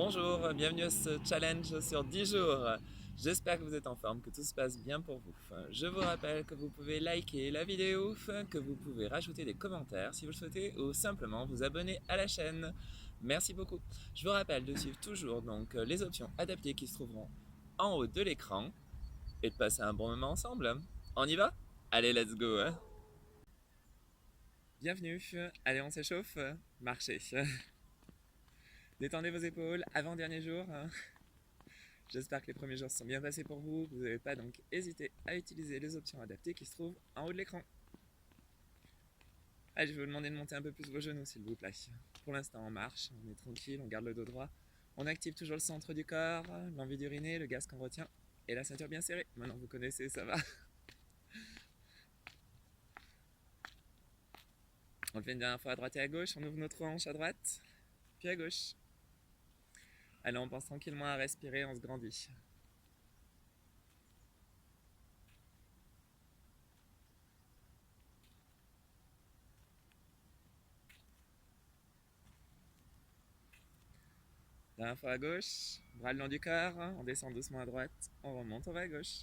Bonjour, bienvenue à ce challenge sur 10 jours. J'espère que vous êtes en forme, que tout se passe bien pour vous. Je vous rappelle que vous pouvez liker la vidéo, que vous pouvez rajouter des commentaires si vous le souhaitez ou simplement vous abonner à la chaîne. Merci beaucoup. Je vous rappelle de suivre toujours donc les options adaptées qui se trouveront en haut de l'écran et de passer un bon moment ensemble. On y va? Allez, let's go! Bienvenue, allez on s'échauffe, marchez. Détendez vos épaules, avant-dernier jour. J'espère que les premiers jours se sont bien passés pour vous. Vous n'avez pas donc hésité à utiliser les options adaptées qui se trouvent en haut de l'écran. Allez, je vais vous demander de monter un peu plus vos genoux s'il vous plaît. Pour l'instant on marche, on est tranquille, on garde le dos droit. On active toujours le centre du corps, l'envie d'uriner, le gaz qu'on retient et la ceinture bien serrée. Maintenant vous connaissez, ça va. On le fait une dernière fois à droite et à gauche, on ouvre notre hanche à droite, puis à gauche. Allez, on pense tranquillement à respirer, on se grandit. Dernière fois à gauche, bras le long du corps, on descend doucement à droite, on remonte, on va à gauche.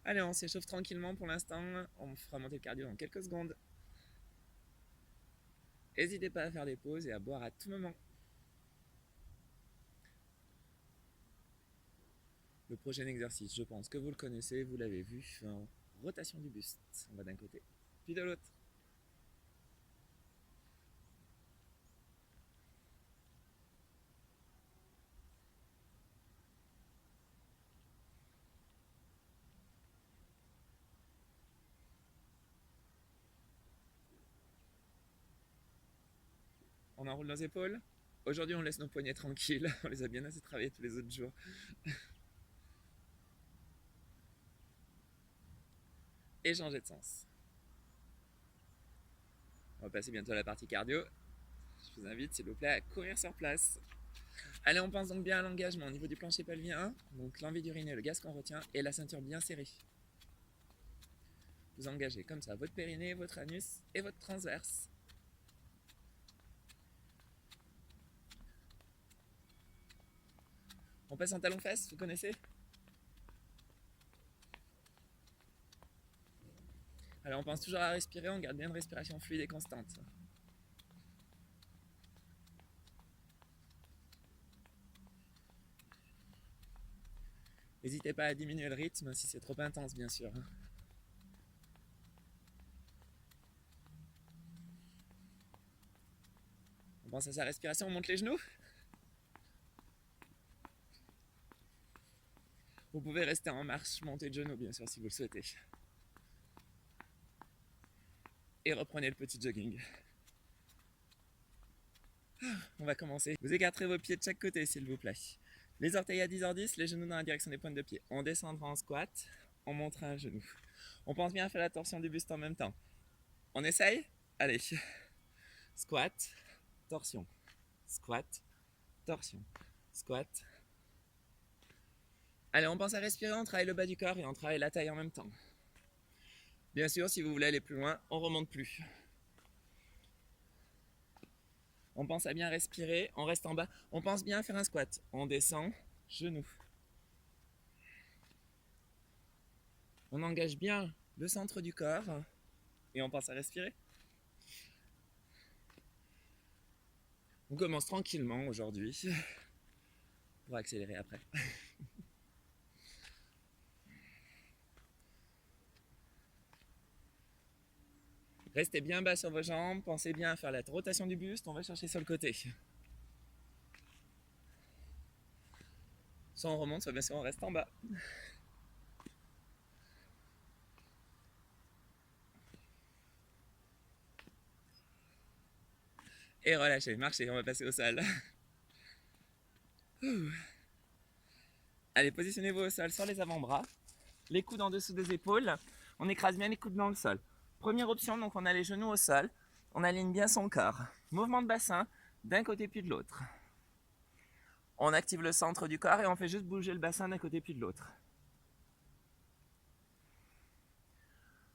Allez, on s'échauffe tranquillement pour l'instant, on fera monter le cardio dans quelques secondes. N'hésitez pas à faire des pauses et à boire à tout moment. Le prochain exercice, je pense que vous le connaissez, vous l'avez vu, en rotation du buste. On va d'un côté, puis de l'autre. On enroule nos épaules. Aujourd'hui, on laisse nos poignets tranquilles. On les a bien assez travaillés tous les autres jours. Et changer de sens. On va passer bientôt à la partie cardio. Je vous invite, s'il vous plaît, à courir sur place. Allez, on pense donc bien à l'engagement au niveau du plancher pelvien. Donc l'envie d'uriner, le gaz qu'on retient et la ceinture bien serrée. Vous engagez comme ça votre périnée, votre anus et votre transverse. On passe en talon-fesse, vous connaissez? Alors on pense toujours à respirer, on garde bien une respiration fluide et constante. N'hésitez pas à diminuer le rythme si c'est trop intense, bien sûr. On pense à sa respiration, on monte les genoux. Vous pouvez rester en marche, monter de genoux, bien sûr, si vous le souhaitez. Et reprenez le petit jogging. On va commencer. Vous écarterez vos pieds de chaque côté, s'il vous plaît. Les orteils à 10h10, les genoux dans la direction des pointes de pied. On descendra en squat, on montera un genou. On pense bien à faire la torsion du buste en même temps. On essaye? Allez. Squat, torsion. Squat, torsion. Squat. Allez, on pense à respirer, on travaille le bas du corps et on travaille la taille en même temps. Bien sûr, si vous voulez aller plus loin, on remonte plus. On pense à bien respirer, on reste en bas. On pense bien à faire un squat. On descend, genou. On engage bien le centre du corps et on pense à respirer. On commence tranquillement aujourd'hui pour accélérer après. Restez bien bas sur vos jambes, pensez bien à faire la rotation du buste, on va chercher sur le côté. Soit on remonte, soit bien sûr on reste en bas. Et relâchez, marchez, on va passer au sol. Allez, positionnez-vous au sol sur les avant-bras, les coudes en dessous des épaules, on écrase bien les coudes dans le sol. Première option, donc on a les genoux au sol, on aligne bien son corps. Mouvement de bassin d'un côté puis de l'autre. On active le centre du corps et on fait juste bouger le bassin d'un côté puis de l'autre.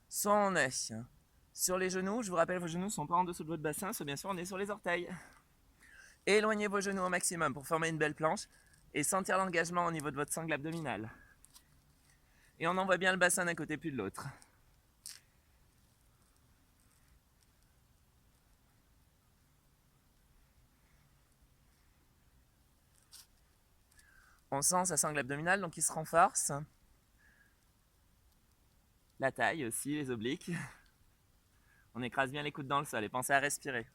Soit on est sur les genoux, je vous rappelle vos genoux ne sont pas en dessous de votre bassin, soit bien sûr on est sur les orteils. Éloignez vos genoux au maximum pour former une belle planche et sentir l'engagement au niveau de votre sangle abdominale. Et on envoie bien le bassin d'un côté puis de l'autre. On sent sa sangle abdominale, donc il se renforce. La taille aussi, les obliques. On écrase bien les coudes dans le sol et pensez à respirer.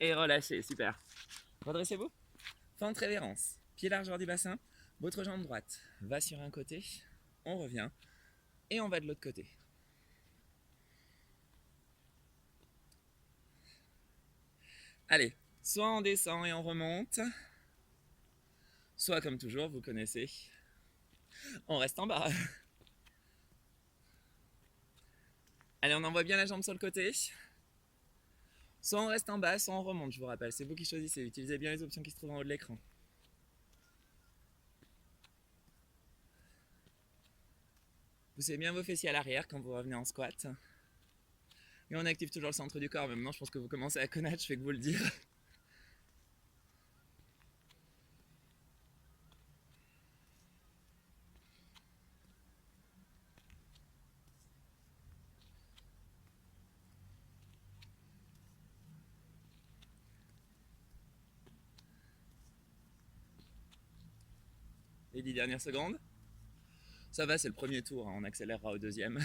Et relâchez, super. Redressez-vous. Fente révérence. Pied largeur du bassin. Votre jambe droite va sur un côté. On revient. Et on va de l'autre côté. Allez, soit on descend et on remonte. Soit comme toujours, vous connaissez. On reste en bas. Allez, on envoie bien la jambe sur le côté. Soit on reste en bas, soit on remonte, je vous rappelle. C'est vous qui choisissez. Utilisez bien les options qui se trouvent en haut de l'écran. Poussez bien vos fessiers à l'arrière quand vous revenez en squat. Et on active toujours le centre du corps. Maintenant, je pense que vous commencez à connaître, je fais que vous le dire. Les 10 dernières secondes. Ça va, c'est le premier tour, hein, on accélérera au deuxième.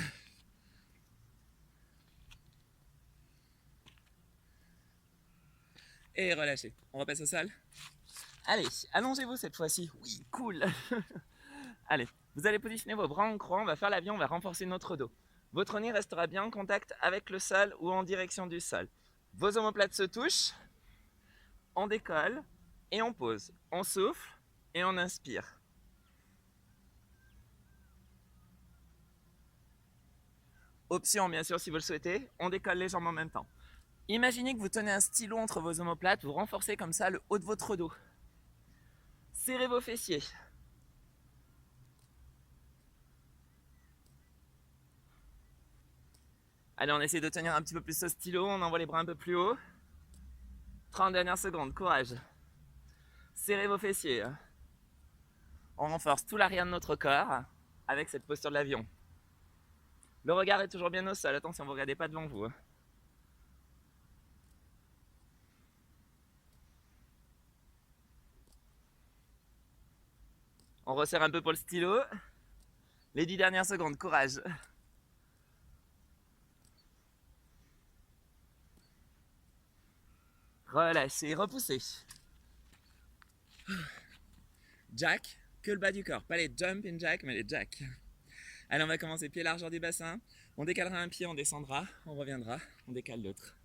Et relâchez. On repasse au sol. Allez, allongez-vous cette fois-ci. Oui, cool. Allez, vous allez positionner vos bras en croix, on va faire l'avion, on va renforcer notre dos. Votre nez restera bien en contact avec le sol ou en direction du sol. Vos omoplates se touchent, on décolle et on pose. On souffle et on inspire. Option, bien sûr, si vous le souhaitez, on décolle les jambes en même temps. Imaginez que vous tenez un stylo entre vos omoplates, vous renforcez comme ça le haut de votre dos. Serrez vos fessiers. Allez, on essaie de tenir un petit peu plus ce stylo, on envoie les bras un peu plus haut. 30 dernières secondes, courage. Serrez vos fessiers. On renforce tout l'arrière de notre corps avec cette posture de l'avion. Le regard est toujours bien au sol, attention, vous ne regardez pas devant vous. On resserre un peu pour le stylo. Les 10 dernières secondes, courage. Relâchez, repoussez. Jack, que le bas du corps, pas les jump and jack, mais les jack. Allez, on va commencer pied largeur du bassin. On décalera un pied, on descendra, on reviendra, on décale l'autre.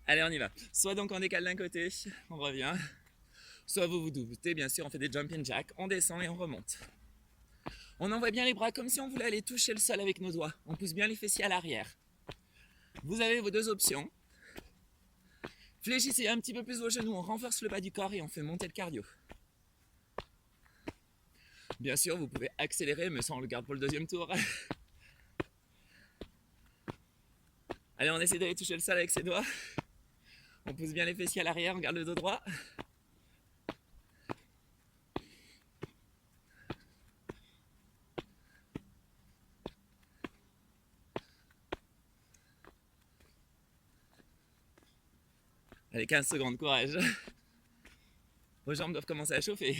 Allez, on y va. Soit donc on décale d'un côté, on revient. Soit vous vous doutez, bien sûr, on fait des jump and jack, on descend et on remonte. On envoie bien les bras comme si on voulait aller toucher le sol avec nos doigts. On pousse bien les fessiers à l'arrière. Vous avez vos deux options. Fléchissez un petit peu plus vos genoux, on renforce le bas du corps et on fait monter le cardio. Bien sûr, vous pouvez accélérer, mais ça on le garde pour le deuxième tour. Allez, on essaie d'aller toucher le sol avec ses doigts. On pousse bien les fessiers à l'arrière, on garde le dos droit. Allez, 15 secondes, courage. Vos jambes doivent commencer à chauffer.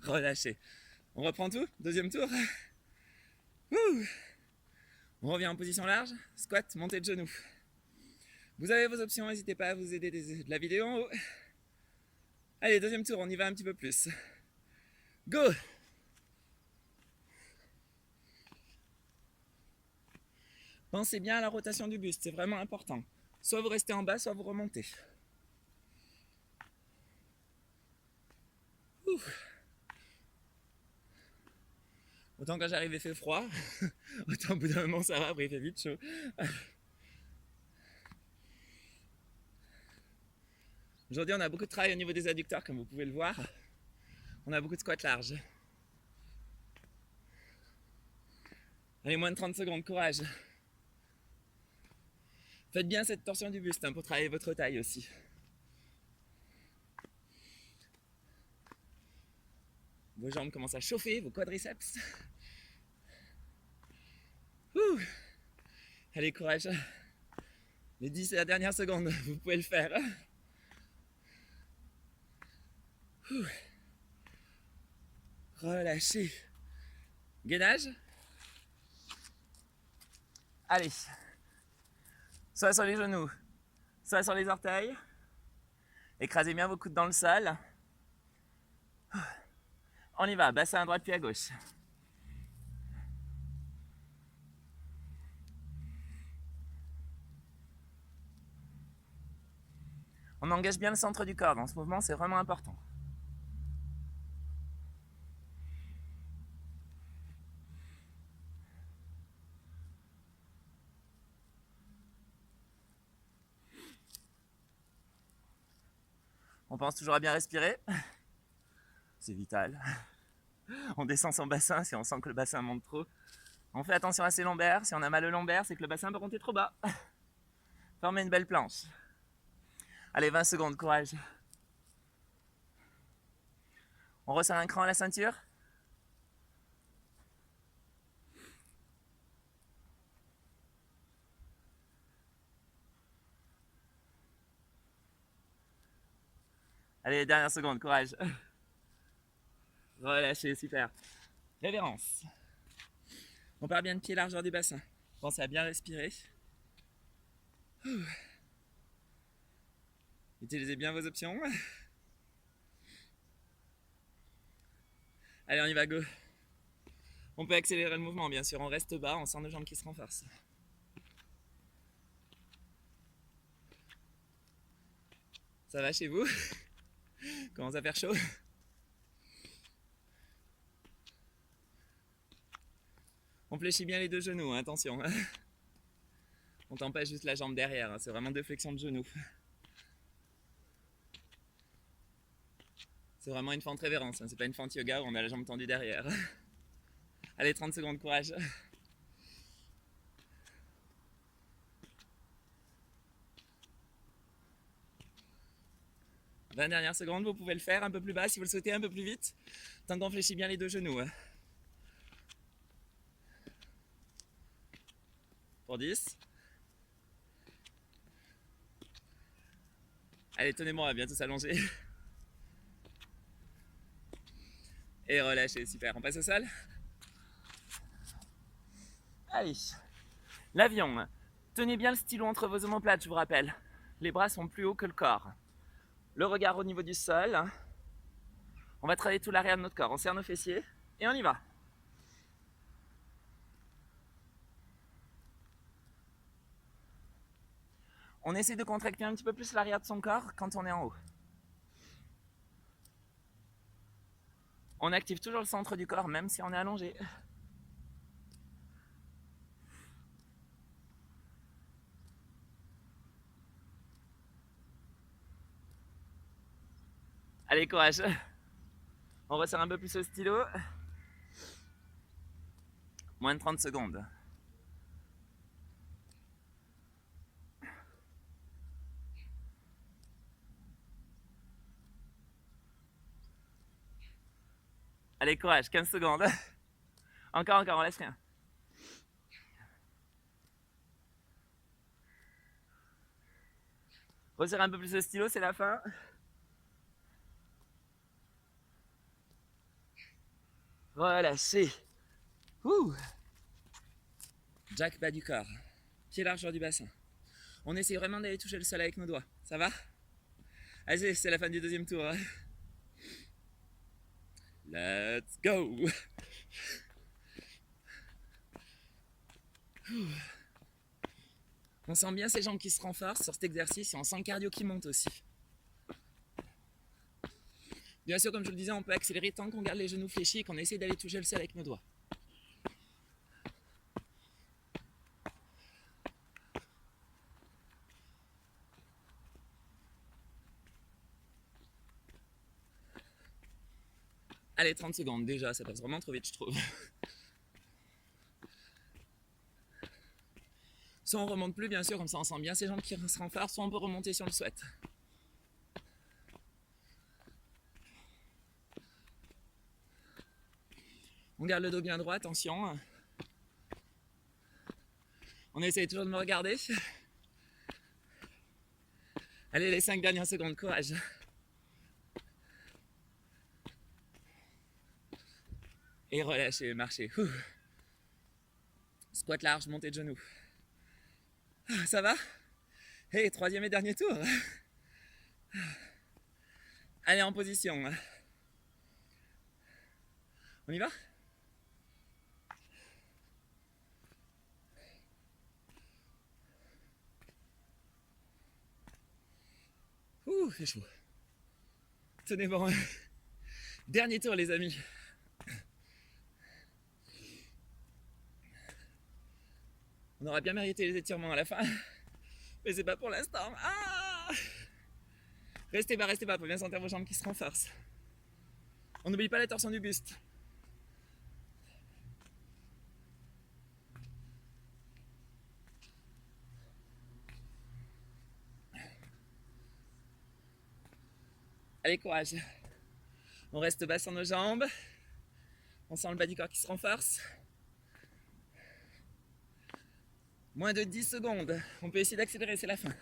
Relâchez. On reprend tout, deuxième tour. Ouh. On revient en position large, squat, montée de genoux. Vous avez vos options, n'hésitez pas à vous aider de la vidéo en haut. Allez, deuxième tour, on y va un petit peu plus. Go! Pensez bien à la rotation du buste, c'est vraiment important. Soit vous restez en bas, soit vous remontez. Ouh. Autant quand j'arrive il fait froid, autant au bout d'un moment ça va, après il fait vite chaud. Aujourd'hui on a beaucoup de travail au niveau des adducteurs comme vous pouvez le voir. On a beaucoup de squats larges. Allez, moins de 30 secondes, courage. Faites bien cette torsion du buste pour travailler votre taille aussi. Vos jambes commencent à chauffer, vos quadriceps. Ouh. Allez, courage. Les 10 et la dernière seconde, vous pouvez le faire. Ouh. Relâchez. Gainage. Allez. Soit sur les genoux, soit sur les orteils. Écrasez bien vos coudes dans le sol. On y va, bassin à droite puis à gauche. On engage bien le centre du corps dans ce mouvement, c'est vraiment important. On pense toujours à bien respirer. C'est vital. On descend son bassin si on sent que le bassin monte trop. On fait attention à ses lombaires. Si on a mal au lombaire, c'est que le bassin peut monter trop bas. Formez une belle planche. Allez, 20 secondes, courage. On resserre un cran à la ceinture. Allez, dernière seconde, courage. Relâchez, super. Révérence. On part bien de pied, largeur du bassin. Pensez à bien respirer. Utilisez bien vos options. Allez, on y va, go. On peut accélérer le mouvement, bien sûr. On reste bas, on sent nos jambes qui se renforcent. Ça va chez vous? Commence à faire chaud. On fléchit bien les deux genoux, hein, attention. On tend pas juste la jambe derrière, hein, c'est vraiment deux flexions de genoux. C'est vraiment une fente révérence, hein, c'est pas une fente yoga où on a la jambe tendue derrière. Allez, 30 secondes, courage. « 20 dernières secondes, vous pouvez le faire un peu plus bas si vous le souhaitez, un peu plus vite. Tant qu'on fléchit bien les deux genoux. Pour 10. Allez, tenez-moi, bientôt s'allonger. Et relâchez, super. On passe au sol. Allez. L'avion. Tenez bien le stylo entre vos omoplates, je vous rappelle. Les bras sont plus hauts que le corps. Le regard au niveau du sol. On va travailler tout l'arrière de notre corps. On serre nos fessiers et on y va. On essaie de contracter un petit peu plus l'arrière de son corps quand on est en haut. On active toujours le centre du corps même si on est allongé. Allez, courage. On resserre un peu plus le stylo. Moins de 30 secondes. Allez, courage, 15 secondes. Encore, on laisse rien. Resserre un peu plus le stylo, c'est la fin. Relâchez. Ouh. Jack bas du corps. Pied largeur du bassin. On essaie vraiment d'aller toucher le sol avec nos doigts. Ça va? Allez, c'est la fin du deuxième tour. Let's go. On sent bien ces jambes qui se renforcent sur cet exercice et on sent le cardio qui monte aussi. Bien sûr, comme je le disais, on peut accélérer tant qu'on garde les genoux fléchis et qu'on essaie d'aller toucher le sol avec nos doigts. Allez, 30 secondes déjà, ça passe vraiment trop vite, je trouve. Soit on remonte plus, bien sûr, comme ça on sent bien ces jambes qui se renforcent, soit on peut remonter si on le souhaite. On garde le dos bien droit, attention. On essaye toujours de me regarder. Allez, les 5 dernières secondes, courage. Et relâchez, marchez. Squat large, montée de genoux. Ça va? Et troisième et dernier tour. Allez, en position. On y va? C'est chaud. Tenez bon. Dernier tour, les amis. On aurait bien mérité les étirements à la fin. Mais c'est pas pour l'instant. Restez bas, pour bien sentir vos jambes qui se renforcent. On n'oublie pas la torsion du buste. Allez, courage. On reste bas sur nos jambes. On sent le bas du corps qui se renforce. Moins de 10 secondes. On peut essayer d'accélérer, c'est la fin.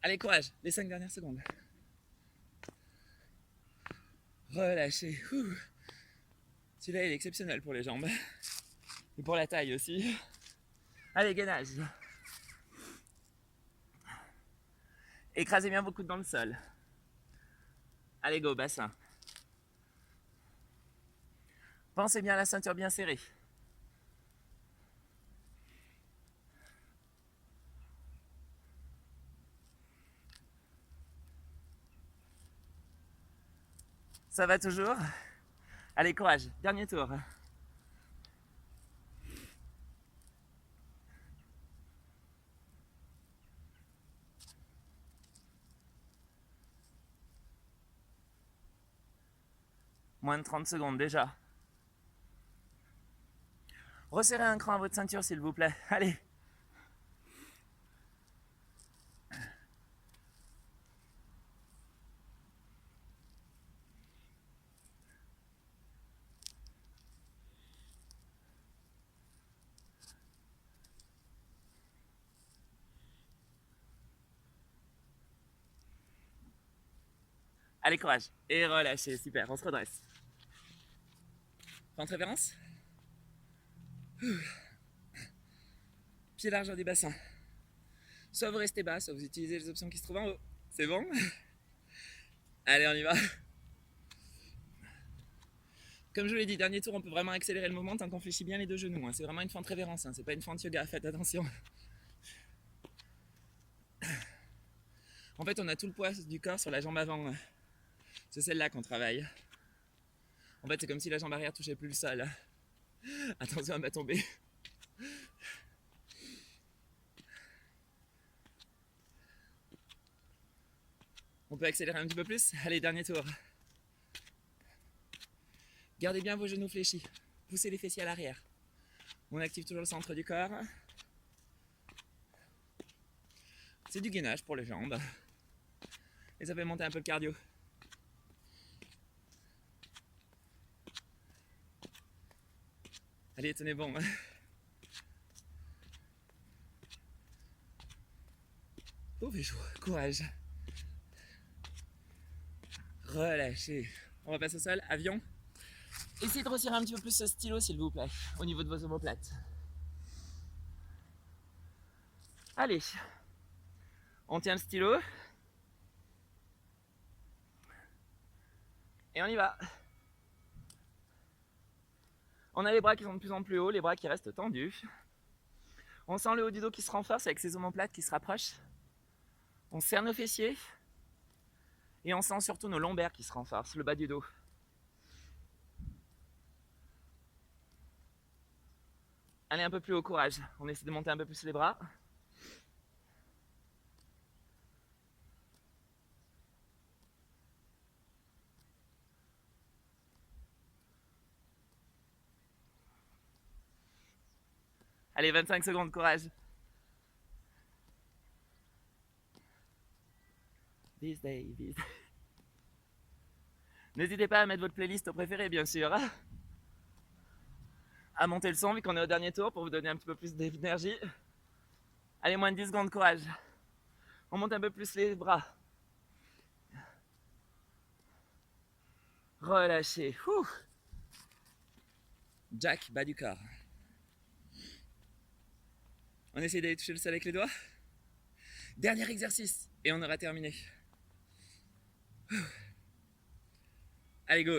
Allez, courage. Les 5 dernières secondes. Relâchez. Celui-là, il est exceptionnel pour les jambes. Et pour la taille aussi. Allez, gainage. Écrasez bien vos coudes dans le sol. Allez, go, bassin. Pensez bien à la ceinture bien serrée. Ça va toujours? Allez, courage. Dernier tour. Moins de 30 secondes déjà. Resserrez un cran à votre ceinture s'il vous plaît. Allez. Allez, courage. Et relâchez, super, on se redresse. Fente révérence. Pied largeur du bassin. Soit vous restez bas, soit vous utilisez les options qui se trouvent en haut. C'est bon? Allez, on y va. Comme je vous l'ai dit, dernier tour, on peut vraiment accélérer le mouvement tant qu'on fléchit bien les deux genoux. C'est vraiment une fente révérence, c'est pas une fente yoga, faites attention. En fait, on a tout le poids du corps sur la jambe avant. C'est celle-là qu'on travaille. En fait, c'est comme si la jambe arrière touchait plus le sol. Attention à ne pas tomber. On peut accélérer un petit peu plus. Allez, dernier tour. Gardez bien vos genoux fléchis. Poussez les fessiers à l'arrière. On active toujours le centre du corps. C'est du gainage pour les jambes. Et ça fait monter un peu le cardio. Allez, tenez bon. C'est chaud. Courage. Relâchez. On va passer au sol. Avion. Essayez de resserrer un petit peu plus ce stylo, s'il vous plaît, au niveau de vos omoplates. Allez. On tient le stylo. Et on y va. On a les bras qui sont de plus en plus hauts, les bras qui restent tendus. On sent le haut du dos qui se renforce avec ses omoplates qui se rapprochent. On serre nos fessiers. Et on sent surtout nos lombaires qui se renforcent, le bas du dos. Allez, un peu plus haut, courage. On essaie de monter un peu plus les bras. Allez, 25 secondes, courage. This day, this day. N'hésitez pas à mettre votre playlist au préféré, bien sûr. À monter le son vu qu'on est au dernier tour pour vous donner un petit peu plus d'énergie. Allez, moins de 10 secondes, courage. On monte un peu plus les bras. Relâchez. Ouh. Jack, bas du corps. On essaie d'aller toucher le sol avec les doigts. Dernier exercice et on aura terminé. Allez, go.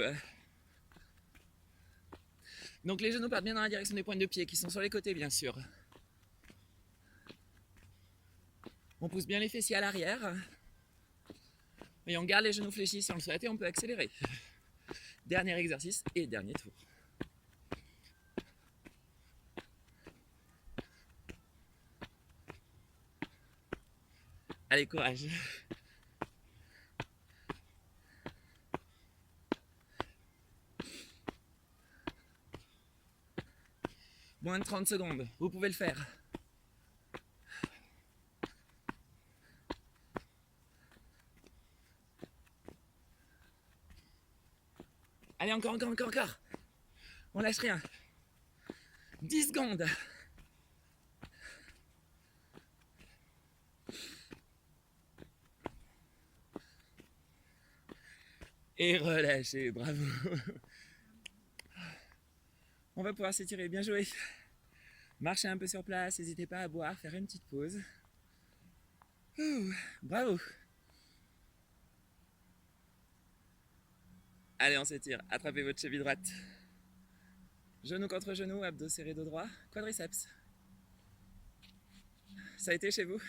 Donc les genoux partent bien dans la direction des pointes de pied qui sont sur les côtés, bien sûr. On pousse bien les fessiers à l'arrière. Et on garde les genoux fléchis si on le souhaite et on peut accélérer. Dernier exercice et dernier tour. Allez, courage. Moins de 30 secondes, vous pouvez le faire. Allez, encore. On lâche rien. 10 secondes. Et relâchez, bravo. On va pouvoir s'étirer, bien joué. Marchez un peu sur place, n'hésitez pas à boire, faire une petite pause. Bravo. Allez, on s'étire, attrapez votre cheville droite. Genou contre genou, abdos serrés dos droit, quadriceps. Ça a été chez vous?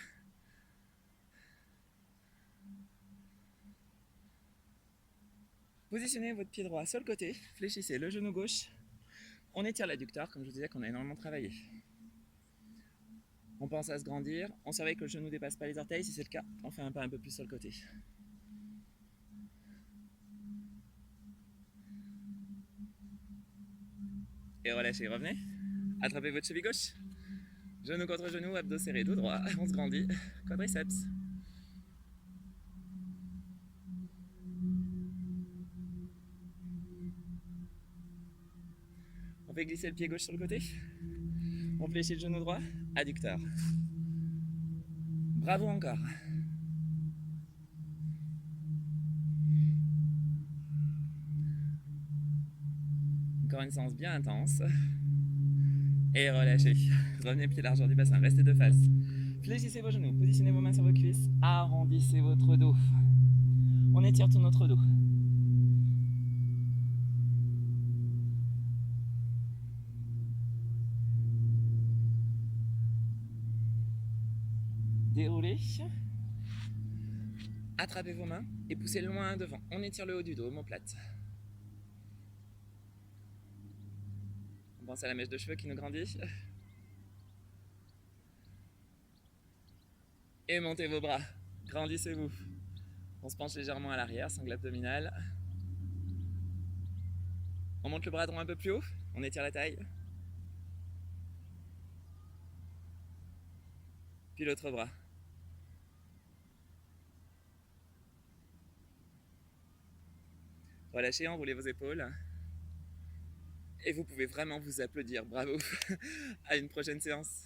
Positionnez votre pied droit sur le côté, fléchissez le genou gauche. On étire l'adducteur, comme je vous disais qu'on a énormément travaillé. On pense à se grandir, on surveille que le genou ne dépasse pas les orteils, si c'est le cas, on fait un pas un peu plus sur le côté. Et relâchez, revenez. Attrapez votre cheville gauche. Genou contre genou, abdos serrés, dos droit. On se grandit. Quadriceps. On fait glisser le pied gauche sur le côté. On fléchit le genou droit. Adducteur. Bravo encore. Encore une séance bien intense. Et relâchez. Revenez pied largeur du bassin. Restez de face. Fléchissez vos genoux. Positionnez vos mains sur vos cuisses. Arrondissez votre dos. On étire tout notre dos. Déroulez. Attrapez vos mains et poussez loin devant. On étire le haut du dos, omoplate. On pense à la mèche de cheveux qui nous grandit. Et montez vos bras. Grandissez-vous. On se penche légèrement à l'arrière, sangle abdominale. On monte le bras droit un peu plus haut. On étire la taille. Puis l'autre bras. Relâchez, enroulez vos épaules. Et vous pouvez vraiment vous applaudir. Bravo. À une prochaine séance.